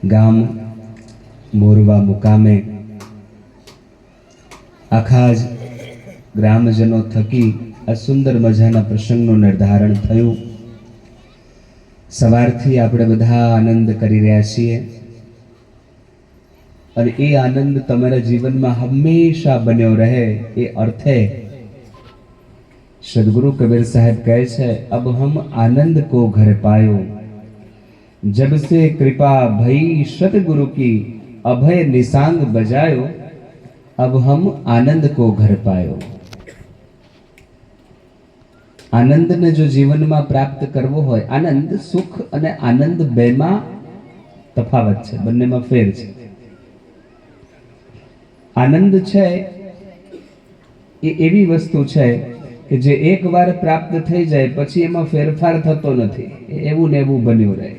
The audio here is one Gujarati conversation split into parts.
ગામ મોરવા મુકામે આખા જ ગ્રામજનો થકી આ સુંદર મજાના પ્રસંગનું નિર્ધારણ થયું. સવારથી આપણે બધા આનંદ કરી રહ્યા છીએ અને એ આનંદ તમારા જીવનમાં હંમેશા બન્યો રહે એ અર્થે सदगुरु कबीर साहब कहे छे, अब हम आनंद को घर पायो, जब से कृपा भई सतगुरु की अभय निशांग बजायो, अब हम आनंद को घर पायो. आनंद ने जो जीवन में प्राप्त करवो होय, आनंद सुख अने आनंद बेमा तफावत छे, बन्ने में फेर छे. आनंद छे ए एवी वस्तु छे કે જે એકવાર પ્રાપ્ત થઈ જાય પછી એમાં ફેરફાર થતો નથી, એવું ને એવું બન્યું રહે.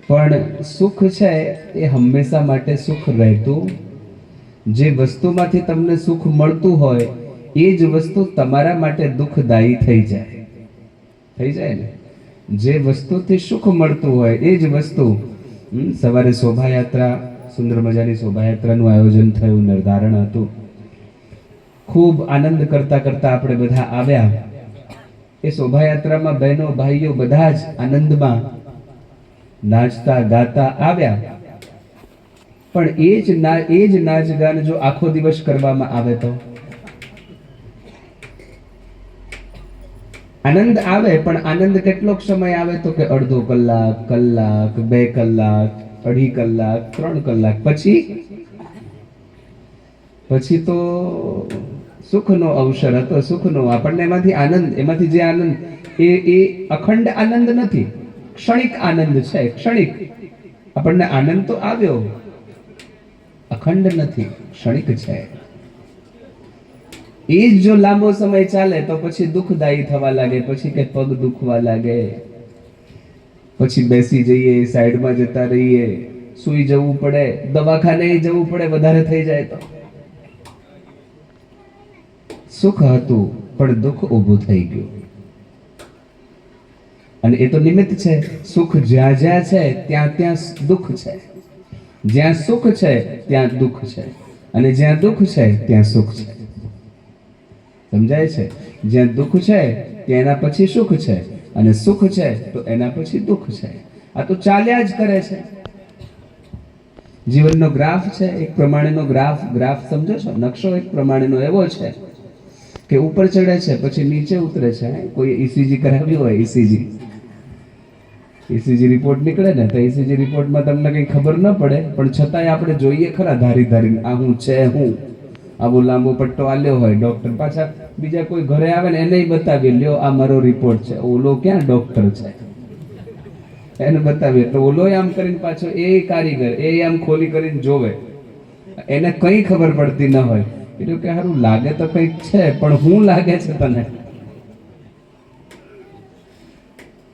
પણ સુખ છે એ હંમેશા માટે સુખ રહેતું. જે વસ્તુમાંથી તમને સુખ મળતું હોય એ જ વસ્તુ તમારા માટે દુઃખદાયી થઈ જાય ને. જે વસ્તુથી સુખ મળતું હોય એ જ વસ્તુ. સવારે શોભાયાત્રા, સુંદર મજાની શોભાયાત્રાનું આયોજન થયું, નિર્ધારણ હતું. ખૂબ આનંદ કરતા કરતા આપણે બધા આવ્યા. એ શોભાયાત્રામાં બહેનો ભાઈઓ બધા જ આનંદમાં નાચતા ગાતા આવ્યા. પણ એ જ નાચ ગાન જો આખો દિવસ કરવામાં આવે તો આનંદ આવે. પણ આનંદ કેટલોક સમય આવે તો કે અડધો કલાક, કલાક, 2 કલાક, 2.5 કલાક, 3 કલાક, પછી તો સુખનો અવસર હતો. સુખનો આપણને એમાંથી જે આનંદ એ અખંડ આનંદ નથી, ક્ષણિક આનંદ છે. ક્ષણિક આપણને આનંદ તો આવ્યો, અખંડ નથી, ક્ષણિક છે. એ જ જો લાંબો સમય ચાલે તો પછી દુઃખદાયી થવા લાગે. પછી કે પગ દુખવા લાગે, પછી બેસી જઈએ, સાઈડમાં જતા રહીએ, સૂઈ જવું પડે, દવાખાને જવું પડે વધારે થઈ જાય તો. સુખ હતું પણ દુઃખ ઊભું થઈ ગયું. અને એ તો નિમિત્ત છે. સુખ જ્યાં જ્યાં છે ત્યાં ત્યાં દુઃખ છે. જ્યાં સુખ છે ત્યાં દુઃખ છે, અને જ્યાં દુઃખ છે ત્યાં સુખ છે. સમજાય છે? જ્યાં દુઃખ છે ત્યાં એના પછી સુખ છે, અને સુખ છે તો એના પછી દુઃખ છે. આ તો ચાલ્યા જ કરે છે. જીવનનો ગ્રાફ છે, એક પ્રમાણેનો ગ્રાફ સમજો છો? નકશો એક પ્રમાણેનો એવો છે કે ઉપર ચડે છે પછી નીચે ઉતરે છે. કોઈ ઈસીજી કરાવ્યું હોય, ઈસીજી રિપોર્ટ નીકળે ને તો ઈસીજી રિપોર્ટમાં તમને કંઈ ખબર ન પડે, પણ છતાંય આપણે જોઈએ ખરા ધારીને આ હું છે. હું આવો લાંબો પટ્ટો આલ્યો હોય ડોક્ટર, પાછા બીજા કોઈ ઘરે આવે ને એને બતાવીએ, લ્યો આ મારો રિપોર્ટ છે. ઓલો ક્યાં ડોક્ટર છે, એને બતાવીએ તો ઓલો આમ કરીને પાછો એ કારીગર એ આમ ખોલી કરીને જોવે. એને કંઈ ખબર પડતી ન હોય. એટલે કે સારું લાગે તો કંઈક છે, પણ હું લાગે છે તને?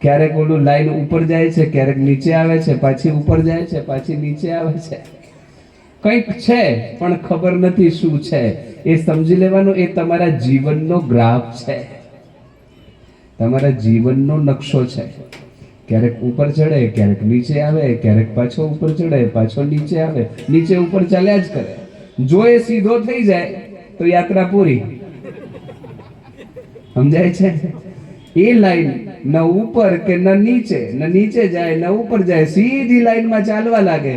ક્યારેક ઓલું લાઈન ઉપર જાય છે, ક્યારેક નીચે આવે છે, પાછી ઉપર જાય છે, પાછી નીચે આવે છે. કંઈક છે પણ ખબર નથી શું છે. એ સમજી લેવાનું. એ તમારા જીવનનો ગ્રાફ છે, તમારા જીવનનો નકશો છે. ક્યારેક ઉપર ચડે, ક્યારેક નીચે આવે, ક્યારેક પાછો ઉપર ચડે, પાછો નીચે આવે, નીચે ઉપર ચાલ્યા જ કરે. જો એ સીધો થઈ જાય તો યાત્રા પૂરી. સમજાય છે? એ લાઈન ન ઉપર કે ન નીચે જાય, ન ઉપર જાય, સીધી લાઈનમાં ચાલવા લાગે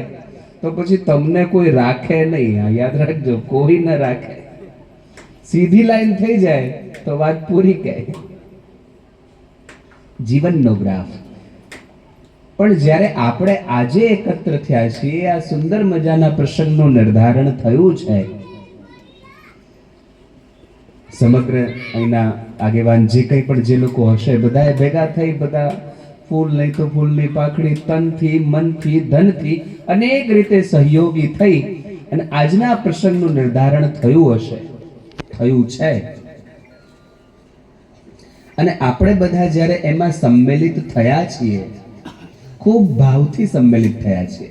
તો પછી તમને કોઈ રાખે નહીં. આ યાદ રાખજો, કોઈ ન રાખે. સીધી લાઈન થઈ જાય તો વાત પૂરી કહે. જીવનનો ગ્રાફ. પણ જ્યારે આપણે આજે એકત્ર થયા છીએ, આ સુંદર મજાના પ્રસંગનું નિર્ધારણ થયું છે. સમગ્ર અહીંના આગેવાન જે કંઈ પણ જે લોકો હશે બધાએ ભેગા થઈ, બધા ફૂલ નહીં તો ફૂલની પાખડી, તનથી, મનથી, ધનથી અનેક રીતે સહયોગી થઈ અને આજના પ્રસંગનું નિર્ધારણ થયું છે. અને આપણે બધા જ્યારે એમાં સંમેલિત થયા છીએ, ખૂબ ભાવથી સંમેલિત થયા છીએ,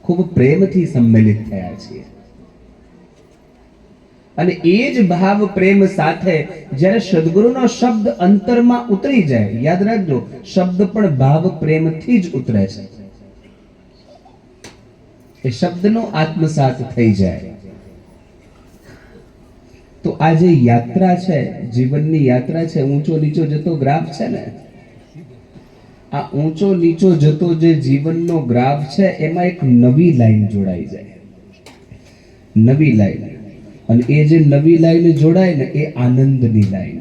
ખૂબ પ્રેમથી સંમેલિત થયા છીએ. અને એ જ ભાવ પ્રેમ સાથે જ્યારે સદગુરુનો શબ્દ અંતરમાં ઉતરી જાય, યાદ રાખજો, શબ્દ પણ ભાવ પ્રેમથી જ ઉતરે છે, એ શબ્દનો આત્મસાત થઈ જાય. તો આ જે યાત્રા છે, જીવનની યાત્રા છે, ઊંચો નીચો જતો ગ્રાફ છે ને, આ ઊંચો નીચો જતો જે જીવનનો ગ્રાફ છે, એમાં એક નવી લાઈન જોડાઈ જાય, નવી લાઈન. અને એ જે નવી લાઈન જોડાય ને, એ આનંદની લાઈન.